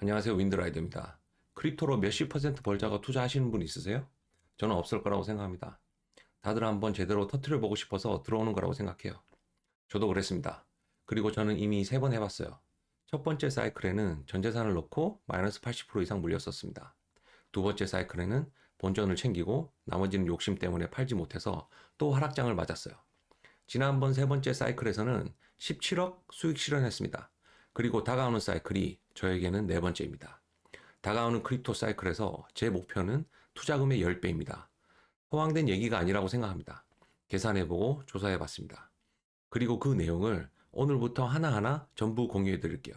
안녕하세요. 윈드라이더입니다. 크립토로 몇십 퍼센트 벌자고 투자하시는 분 있으세요? 저는 없을 거라고 생각합니다. 다들 한번 제대로 터트려 보고 싶어서 들어오는 거라고 생각해요. 저도 그랬습니다. 그리고 저는 이미 3번 해봤어요. 첫 번째 사이클에는 전 재산을 넣고 마이너스 80% 이상 물렸었습니다. 두 번째 사이클에는 본전을 챙기고 나머지는 욕심 때문에 팔지 못해서 또 하락장을 맞았어요. 지난번 세 번째 사이클에서는 17억 수익 실현했습니다. 그리고 다가오는 사이클이 저에게는 네 번째입니다. 다가오는 크립토 사이클에서 제 목표는 투자금의 10배입니다. 허황된 얘기가 아니라고 생각합니다. 계산해보고 조사해봤습니다. 그리고 그 내용을 오늘부터 하나하나 전부 공유해 드릴게요.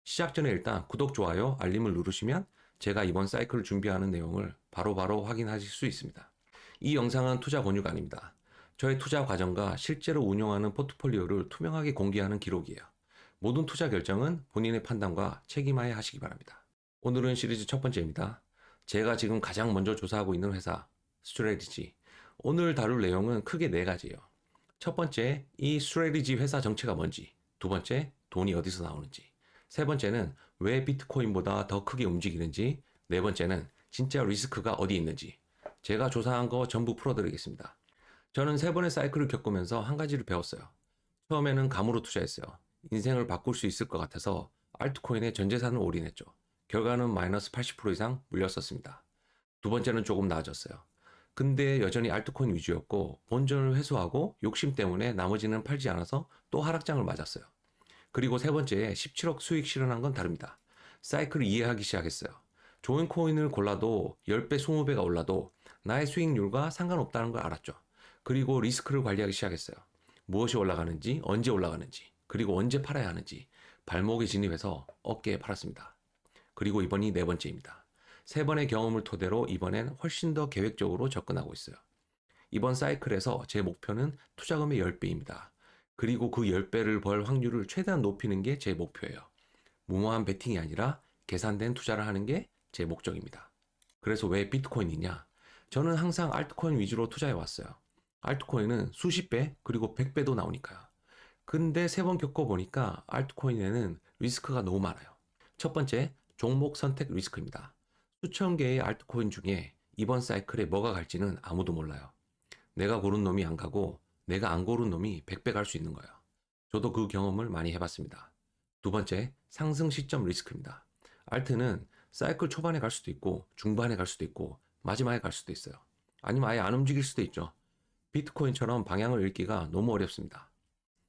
시작 전에 일단 구독, 좋아요, 알림을 누르시면 제가 이번 사이클을 준비하는 내용을 바로바로 확인하실 수 있습니다. 이 영상은 투자 권유가 아닙니다. 저의 투자 과정과 실제로 운영하는 포트폴리오를 투명하게 공개하는 기록이에요. 모든 투자 결정은 본인의 판단과 책임하에 하시기 바랍니다. 오늘은 시리즈 첫 번째입니다. 제가 지금 가장 먼저 조사하고 있는 회사, 스트레티지. 오늘 다룰 내용은 크게 네 가지예요. 첫 번째, 이 스트레티지 회사 정체가 뭔지. 두 번째, 돈이 어디서 나오는지. 세 번째는 왜 비트코인보다 더 크게 움직이는지. 네 번째는 진짜 리스크가 어디 있는지. 제가 조사한 거 전부 풀어드리겠습니다. 저는 세 번의 사이클을 겪으면서 한 가지를 배웠어요. 처음에는 감으로 투자했어요. 인생을 바꿀 수 있을 것 같아서 알트코인에 전 재산을 올인했죠. 결과는 마이너스 80% 이상 물렸었습니다. 두 번째는 조금 나아졌어요. 근데 여전히 알트코인 위주였고 본전을 회수하고 욕심 때문에 나머지는 팔지 않아서 또 하락장을 맞았어요. 그리고 세 번째에 17억 수익 실현한 건 다릅니다. 사이클을 이해하기 시작했어요. 좋은 코인을 골라도 10배, 20배가 올라도 나의 수익률과 상관없다는 걸 알았죠. 그리고 리스크를 관리하기 시작했어요. 무엇이 올라가는지, 언제 올라가는지, 그리고 언제 팔아야 하는지 발목에 진입해서 어깨에 팔았습니다. 그리고 이번이 네 번째입니다. 세 번의 경험을 토대로 이번엔 훨씬 더 계획적으로 접근하고 있어요. 이번 사이클에서 제 목표는 투자금의 10배입니다. 그리고 그 10배를 벌 확률을 최대한 높이는 게 제 목표예요. 무모한 베팅이 아니라 계산된 투자를 하는 게 제 목적입니다. 그래서 왜 비트코인이냐? 저는 항상 알트코인 위주로 투자해 왔어요. 알트코인은 수십 배, 그리고 100배도 나오니까요. 근데 세 번 겪어보니까 알트코인에는 리스크가 너무 많아요. 첫 번째, 종목 선택 리스크입니다. 수천 개의 알트코인 중에 이번 사이클에 뭐가 갈지는 아무도 몰라요. 내가 고른 놈이 안 가고 내가 안 고른 놈이 100배 갈 수 있는 거예요. 저도 그 경험을 많이 해봤습니다. 두 번째, 상승 시점 리스크입니다. 알트는 사이클 초반에 갈 수도 있고 중반에 갈 수도 있고 마지막에 갈 수도 있어요. 아니면 아예 안 움직일 수도 있죠. 비트코인처럼 방향을 읽기가 너무 어렵습니다.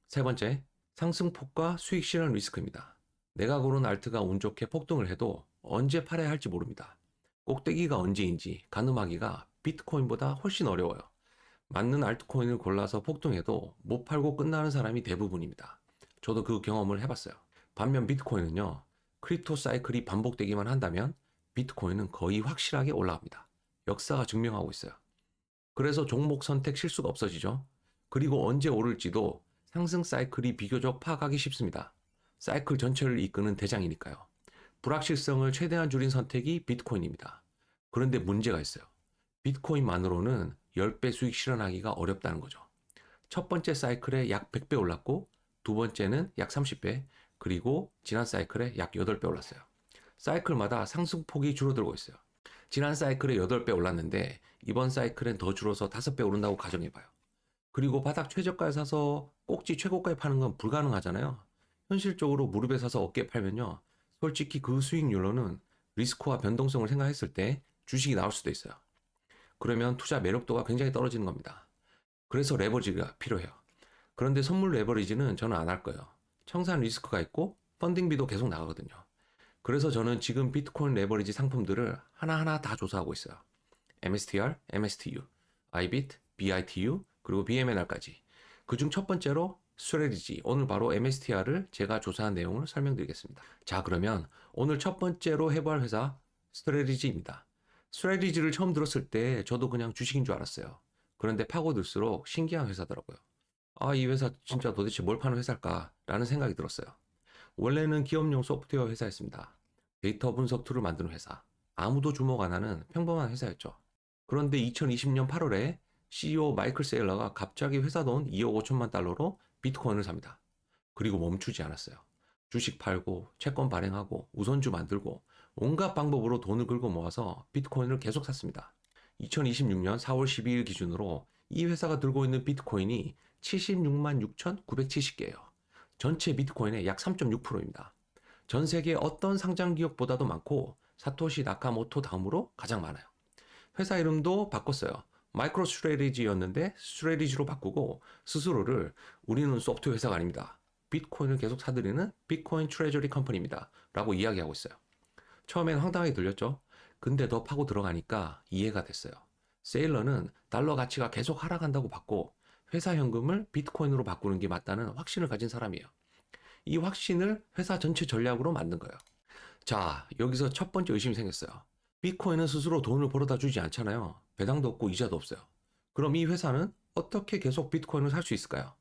세 번째, 상승폭과 수익 실현 리스크입니다. 내가 고른 알트가 운 좋게 폭등을 해도 언제 팔아야 할지 모릅니다. 꼭대기가 언제인지 가늠하기가 비트코인보다 훨씬 어려워요. 맞는 알트코인을 골라서 폭등해도 못 팔고 끝나는 사람이 대부분입니다. 저도 그 경험을 해봤어요. 반면 비트코인은요, 크립토 사이클이 반복되기만 한다면 비트코인은 거의 확실하게 올라갑니다. 역사가 증명하고 있어요. 그래서 종목 선택 실수가 없어지죠. 그리고 언제 오를지도 상승 사이클이 비교적 파악하기 쉽습니다. 사이클 전체를 이끄는 대장이니까요. 불확실성을 최대한 줄인 선택이 비트코인입니다. 그런데 문제가 있어요. 비트코인만으로는 10배 수익 실현하기가 어렵다는 거죠. 첫 번째 사이클에 약 100배 올랐고 두 번째는 약 30배, 그리고 지난 사이클에 약 8배 올랐어요. 사이클마다 상승폭이 줄어들고 있어요. 지난 사이클에 8배 올랐는데 이번 사이클엔 더 줄어서 5배 오른다고 가정해봐요. 그리고 바닥 최저가에 사서 꼭지 최고가에 파는 건 불가능하잖아요. 현실적으로 무릎에 사서 어깨에 팔면요. 솔직히 그 수익률로는 리스크와 변동성을 생각했을 때 주식이 나올 수도 있어요. 그러면 투자 매력도가 굉장히 떨어지는 겁니다. 그래서 레버리지가 필요해요. 그런데 선물 레버리지는 저는 안 할 거예요. 청산 리스크가 있고 펀딩비도 계속 나가거든요. 그래서 저는 지금 비트코인 레버리지 상품들을 하나하나 다 조사하고 있어요. MSTR, MSTU, IBIT, BITU, 그리고 BMNR까지. 그중 첫 번째로 스트래티지, 오늘 바로 MSTR을 제가 조사한 내용을 설명드리겠습니다. 자, 그러면 오늘 첫 번째로 해볼 회사 스트래티지입니다. 스트래티지를 처음 들었을 때 저도 그냥 주식인 줄 알았어요. 그런데 파고들수록 신기한 회사더라고요. 아, 이 회사 진짜 도대체 뭘 파는 회사일까? 라는 생각이 들었어요. 원래는 기업용 소프트웨어 회사였습니다. 데이터 분석 툴을 만드는 회사. 아무도 주목 안 하는 평범한 회사였죠. 그런데 2020년 8월에 CEO 마이클 세일러가 갑자기 회사 돈 2억 5천만 달러로 비트코인을 삽니다. 그리고 멈추지 않았어요. 주식 팔고 채권 발행하고 우선주 만들고 온갖 방법으로 돈을 긁어 모아서 비트코인을 계속 샀습니다. 2026년 4월 12일 기준으로 이 회사가 들고 있는 비트코인이 76만 6,970개예요. 전체 비트코인의 약 3.6%입니다. 전 세계 어떤 상장 기업보다도 많고 사토시 나카모토 다음으로 가장 많아요. 회사 이름도 바꿨어요. 마이크로 스트래티지였는데 스트래티지로 바꾸고 스스로를 우리는 소프트웨어 회사가 아닙니다. 비트코인을 계속 사들이는 비트코인 트레저리 컴퍼니입니다. 라고 이야기하고 있어요. 처음엔 황당하게 들렸죠. 근데 더 파고 들어가니까 이해가 됐어요. 세일러는 달러 가치가 계속 하락한다고 봤고 회사 현금을 비트코인으로 바꾸는 게 맞다는 확신을 가진 사람이에요. 이 확신을 회사 전체 전략으로 만든 거예요. 자, 여기서 첫 번째 의심이 생겼어요. 비트코인은 스스로 돈을 벌어다 주지 않잖아요. 배당도 없고 이자도 없어요. 그럼 이 회사는 어떻게 계속 비트코인을 살 수 있을까요?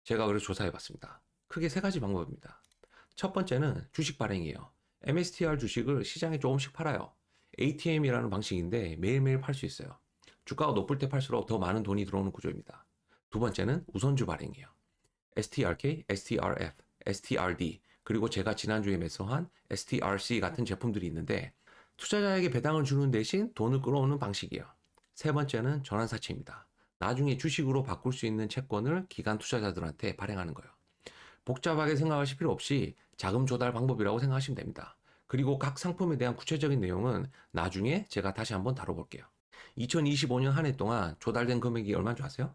제가 그래서 조사해 봤습니다. 크게 세 가지 방법입니다. 첫 번째는 주식 발행이에요. MSTR 주식을 시장에 조금씩 팔아요. ATM이라는 방식인데 매일매일 팔 수 있어요. 주가가 높을 때 팔수록 더 많은 돈이 들어오는 구조입니다. 두 번째는 우선주 발행이에요. STRK, STRF, STRD, 그리고 제가 지난주에 매수한 STRC 같은 제품들이 있는데 투자자에게 배당을 주는 대신 돈을 끌어오는 방식이에요. 세 번째는 전환사채입니다. 나중에 주식으로 바꿀 수 있는 채권을 기관 투자자들한테 발행하는 거예요. 복잡하게 생각하실 필요 없이 자금 조달 방법이라고 생각하시면 됩니다. 그리고 각 상품에 대한 구체적인 내용은 나중에 제가 다시 한번 다뤄볼게요. 2025년 한 해 동안 조달된 금액이 얼마인 줄 아세요?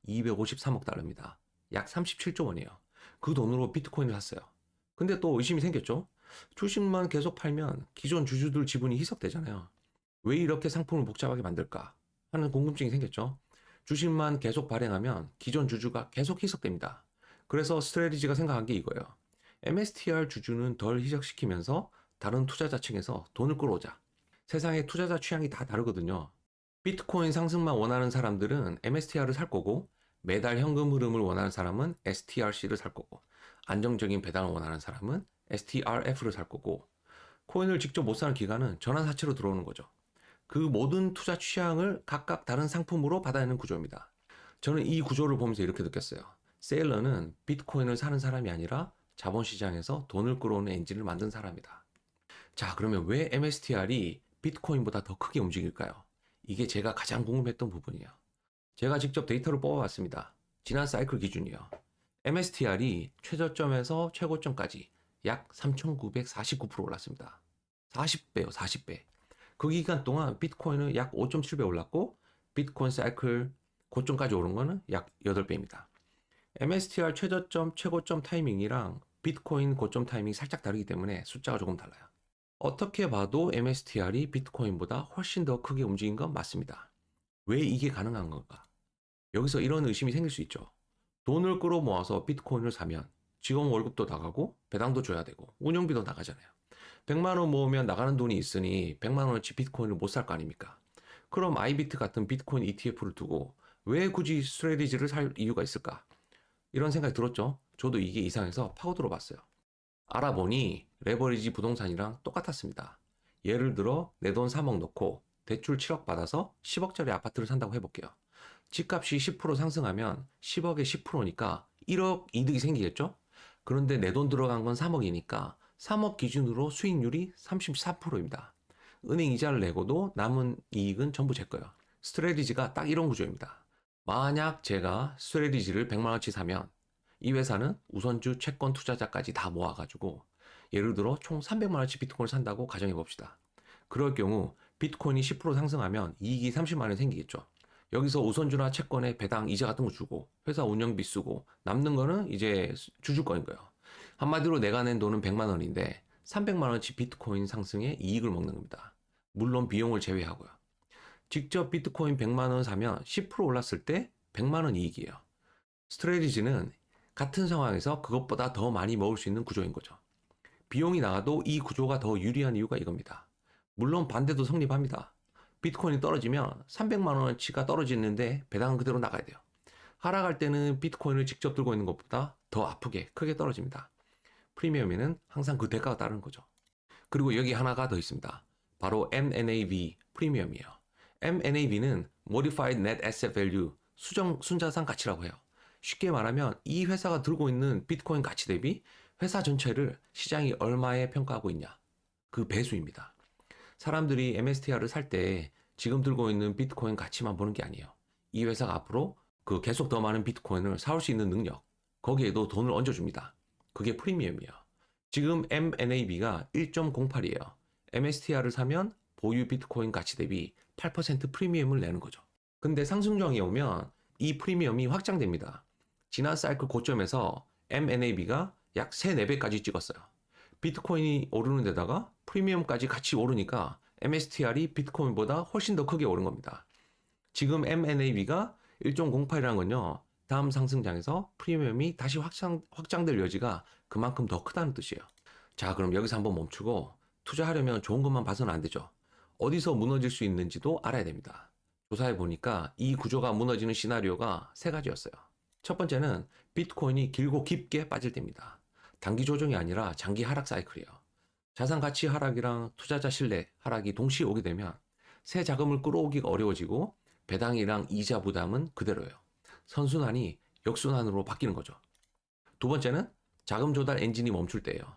253억 달러입니다. 약 37조 원이에요. 그 돈으로 비트코인을 샀어요. 근데 또 의심이 생겼죠? 주식만 계속 팔면 기존 주주들 지분이 희석되잖아요. 왜 이렇게 상품을 복잡하게 만들까? 하는 궁금증이 생겼죠? 주식만 계속 발행하면 기존 주주가 계속 희석됩니다. 그래서 스트래티지가 생각한 게 이거예요. MSTR 주주는 덜 희석시키면서 다른 투자자층에서 돈을 끌어오자. 세상에 투자자 취향이 다 다르거든요. 비트코인 상승만 원하는 사람들은 MSTR을 살 거고 매달 현금 흐름을 원하는 사람은 STRC를 살 거고 안정적인 배당을 원하는 사람은 STRF를 살 거고 코인을 직접 못 사는 기관은 전환사채로 들어오는 거죠. 그 모든 투자 취향을 각각 다른 상품으로 받아내는 구조입니다. 저는 이 구조를 보면서 이렇게 느꼈어요. 세일러는 비트코인을 사는 사람이 아니라 자본시장에서 돈을 끌어오는 엔진을 만든 사람이다. 자, 그러면 왜 MSTR이 비트코인보다 더 크게 움직일까요? 이게 제가 가장 궁금했던 부분이에요. 제가 직접 데이터를 뽑아봤습니다. 지난 사이클 기준이요. MSTR이 최저점에서 최고점까지 약 3,949% 올랐습니다. 40배요, 40배. 그 기간 동안 비트코인은 약 5.7배 올랐고 비트코인 사이클 고점까지 오른 거는 약 8배입니다. MSTR 최저점, 최고점 타이밍이랑 비트코인 고점 타이밍이 살짝 다르기 때문에 숫자가 조금 달라요. 어떻게 봐도 MSTR이 비트코인보다 훨씬 더 크게 움직인 건 맞습니다. 왜 이게 가능한 건가? 여기서 이런 의심이 생길 수 있죠. 돈을 끌어모아서 비트코인을 사면 직원 월급도 나가고 배당도 줘야 되고 운영비도 나가잖아요. 100만 원 모으면 나가는 돈이 있으니 100만 원어치 비트코인을 못 살 거 아닙니까? 그럼 아이비트 같은 비트코인 ETF를 두고 왜 굳이 스트래티지를 살 이유가 있을까? 이런 생각이 들었죠. 저도 이게 이상해서 파고들어 봤어요. 알아보니 레버리지 부동산이랑 똑같았습니다. 예를 들어 내 돈 3억 넣고 대출 7억 받아서 10억짜리 아파트를 산다고 해볼게요. 집값이 10% 상승하면 10억에 10%니까 1억 이득이 생기겠죠? 그런데 내 돈 들어간 건 3억이니까 3억 기준으로 수익률이 34%입니다. 은행 이자를 내고도 남은 이익은 전부 제 거예요. 스트래티지가 딱 이런 구조입니다. 만약 제가 스트래티지를 100만원치 사면 이 회사는 우선주 채권 투자자까지 다 모아가지고 예를 들어 총 300만원치 비트코인을 산다고 가정해 봅시다. 그럴 경우 비트코인이 10% 상승하면 이익이 30만원이 생기겠죠. 여기서 우선주나 채권에 배당 이자 같은 거 주고 회사 운영비 쓰고 남는 거는 이제 주주 거인 거예요. 한마디로 내가 낸 돈은 100만 원인데 300만 원치 비트코인 상승에 이익을 먹는 겁니다. 물론 비용을 제외하고요. 직접 비트코인 100만 원 사면 10% 올랐을 때 100만 원 이익이에요. 스트래티지는 같은 상황에서 그것보다 더 많이 먹을 수 있는 구조인 거죠. 비용이 나가도 이 구조가 더 유리한 이유가 이겁니다. 물론 반대도 성립합니다. 비트코인이 떨어지면 300만 원어치가 떨어지는데 배당은 그대로 나가야 돼요. 하락할 때는 비트코인을 직접 들고 있는 것보다 더 아프게 크게 떨어집니다. 프리미엄에는 항상 그 대가가 따르는 거죠. 그리고 여기 하나가 더 있습니다. 바로 MNAV 프리미엄이에요. MNAV는 Modified Net Asset Value 순자산 가치라고 해요. 쉽게 말하면 이 회사가 들고 있는 비트코인 가치 대비 회사 전체를 시장이 얼마에 평가하고 있냐. 그 배수입니다. 사람들이 MSTR을 살 때 지금 들고 있는 비트코인 가치만 보는 게 아니에요. 이 회사가 앞으로 그 계속 더 많은 비트코인을 사올 수 있는 능력, 거기에도 돈을 얹어줍니다. 그게 프리미엄이에요. 지금 MNAB가 1.08이에요. MSTR을 사면 보유 비트코인 가치 대비 8% 프리미엄을 내는 거죠. 근데 상승장이 오면 이 프리미엄이 확장됩니다. 지난 사이클 고점에서 MNAB가 약 3, 4배까지 찍었어요. 비트코인이 오르는 데다가 프리미엄까지 같이 오르니까 MSTR이 비트코인보다 훨씬 더 크게 오른 겁니다. 지금 MNAB가 1.08이라는 건요, 다음 상승장에서 프리미엄이 다시 확장될 여지가 그만큼 더 크다는 뜻이에요. 자, 그럼 여기서 한번 멈추고 투자하려면 좋은 것만 봐서는 안 되죠. 어디서 무너질 수 있는지도 알아야 됩니다. 조사해 보니까 이 구조가 무너지는 시나리오가 3가지였어요. 첫 번째는 비트코인이 길고 깊게 빠질 때입니다. 단기 조정이 아니라 장기 하락 사이클이에요. 자산 가치 하락이랑 투자자 신뢰 하락이 동시에 오게 되면 새 자금을 끌어오기가 어려워지고 배당이랑 이자 부담은 그대로예요. 선순환이 역순환으로 바뀌는 거죠. 두 번째는 자금 조달 엔진이 멈출 때예요.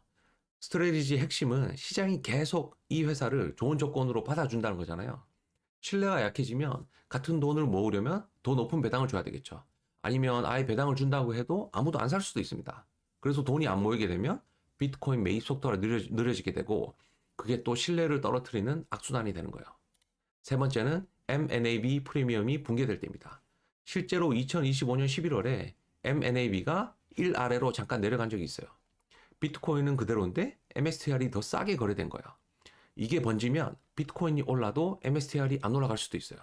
스트래티지의 핵심은 시장이 계속 이 회사를 좋은 조건으로 받아준다는 거잖아요. 신뢰가 약해지면 같은 돈을 모으려면 더 높은 배당을 줘야 되겠죠. 아니면 아예 배당을 준다고 해도 아무도 안 살 수도 있습니다. 그래서 돈이 안 모이게 되면 비트코인 매입 속도가 느려지게 되고 그게 또 신뢰를 떨어뜨리는 악순환이 되는 거예요. 세 번째는 MNAB 프리미엄이 붕괴될 때입니다. 실제로 2025년 11월에 MNAB가 1 아래로 잠깐 내려간 적이 있어요. 비트코인은 그대로인데 MSTR이 더 싸게 거래된 거예요. 이게 번지면 비트코인이 올라도 MSTR이 안 올라갈 수도 있어요.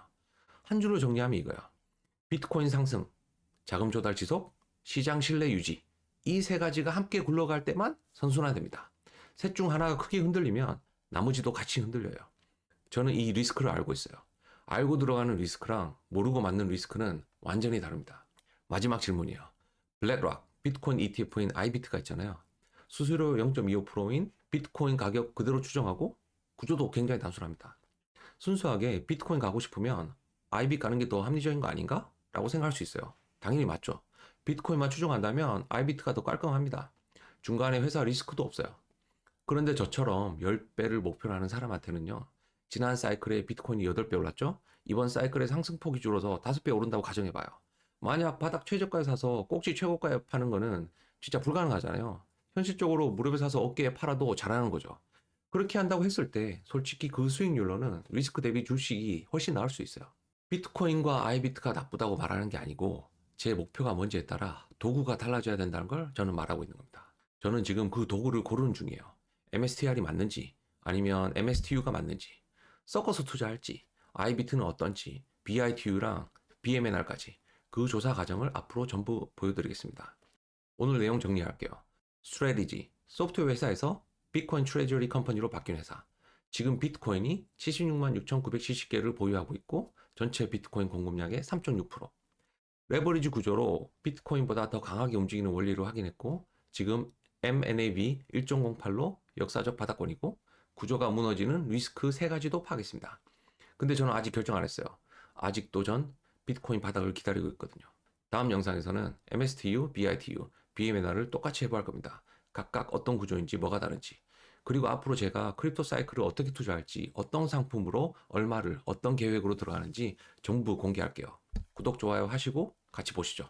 한 줄로 정리하면 이거예요. 비트코인 상승, 자금 조달 지속, 시장 신뢰 유지. 이 3가지가 함께 굴러갈 때만 선순환됩니다. 셋 중 하나가 크게 흔들리면 나머지도 같이 흔들려요. 저는 이 리스크를 알고 있어요. 알고 들어가는 리스크랑 모르고 맞는 리스크는 완전히 다릅니다. 마지막 질문이에요. 블랙락, 비트코인 ETF인 아이비트가 있잖아요. 수수료 0.25%인 비트코인 가격 그대로 추정하고 구조도 굉장히 단순합니다. 순수하게 비트코인 가고 싶으면 아이비 가는 게 더 합리적인 거 아닌가? 라고 생각할 수 있어요. 당연히 맞죠. 비트코인만 추정한다면 아이비트가 더 깔끔합니다. 중간에 회사 리스크도 없어요. 그런데 저처럼 10배를 목표로 하는 사람한테는요. 지난 사이클에 비트코인이 8배 올랐죠? 이번 사이클에 상승폭이 줄어서 5배 오른다고 가정해봐요. 만약 바닥 최저가에 사서 꼭지 최고가에 파는 거는 진짜 불가능하잖아요. 현실적으로 무릎에 사서 어깨에 팔아도 잘하는 거죠. 그렇게 한다고 했을 때 솔직히 그 수익률로는 리스크 대비 주식이 훨씬 나을 수 있어요. 비트코인과 아이비트가 나쁘다고 말하는 게 아니고 제 목표가 뭔지에 따라 도구가 달라져야 된다는 걸 저는 말하고 있는 겁니다. 저는 지금 그 도구를 고르는 중이에요. MSTR이 맞는지 아니면 MSTU가 맞는지 섞어서 투자할지 아이비트는 어떤지 BITU랑 BMNR까지 그 조사 과정을 앞으로 전부 보여드리겠습니다. 오늘 내용 정리할게요. 스트래티지, 소프트웨어 회사에서 비트코인 트레저리 컴퍼니로 바뀐 회사. 지금 비트코인이 76만 6,970개를 보유하고 있고 전체 비트코인 공급량의 3.6%. 레버리지 구조로 비트코인보다 더 강하게 움직이는 원리를 확인했고 지금 MNAB 1.08로 역사적 바닥권이고 구조가 무너지는 리스크 3가지도 파악했습니다. 근데 저는 아직 결정 안 했어요. 아직도 전 비트코인 바닥을 기다리고 있거든요. 다음 영상에서는 MSTU, BITU, BMNR을 똑같이 해부할 겁니다. 각각 어떤 구조인지 뭐가 다른지 그리고 앞으로 제가 크립토 사이클을 어떻게 투자할지 어떤 상품으로 얼마를 어떤 계획으로 들어가는지 전부 공개할게요. 구독, 좋아요 하시고 같이 보시죠.